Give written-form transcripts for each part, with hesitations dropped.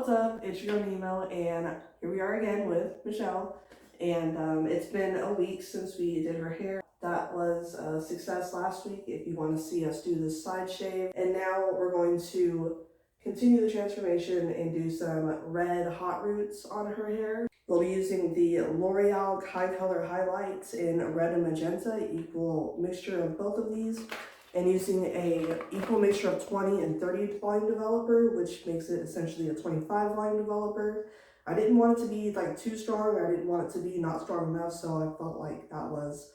What's up? It's your girl Nemo, and here we are again with Michelle. And it's been a week since we did her hair. That was a success last week if you want to see us do this side shave. And now we're going to continue the transformation and do some red hot roots on her hair. We'll be using the Loreal Hicolor highlights in red and magenta, equal mixture of both of these, and using a equal mixture of 20 and 30 volume developer, which makes it essentially a 25 volume developer. I didn't want it to be like too strong. I didn't want it to be not strong enough, so I felt like that was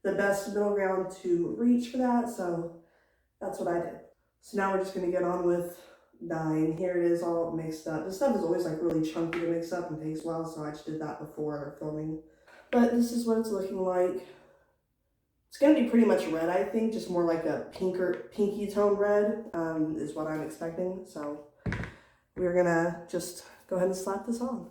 the best middle ground to reach for that, so that's what I did. So now we're just gonna get on with dyeing. Here it is all mixed up. This stuff is always like really chunky to mix up and takes a while, so I just did that before filming. But this is what it's looking like. It's gonna be pretty much red, I think, just more like a pinky tone red is what I'm expecting. So we're gonna just go ahead and slap this on.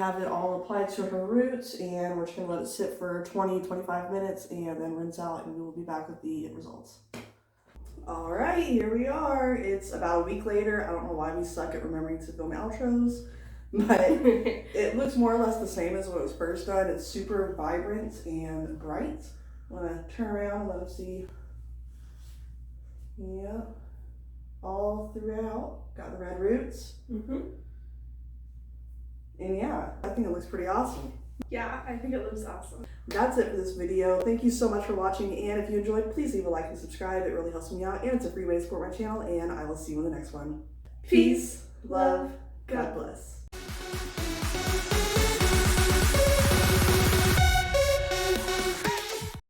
have it all applied to her roots, and we're just gonna let it sit for 20-25 minutes and then rinse out, and we will be back with the results. All right, here we are. It's about a week later. I don't know why we suck at remembering to film outros, but it looks more or less the same as when it was first done. It's super vibrant and bright. I'm gonna turn around and let them see. Yeah, all throughout. Got the red roots. And yeah, I think it looks pretty awesome. Yeah, I think it looks awesome. That's it for this video. Thank you so much for watching, and if you enjoyed, please leave a like and subscribe. It really helps me out, and it's a free way to support my channel, and I will see you in the next one. Peace, love, God God bless.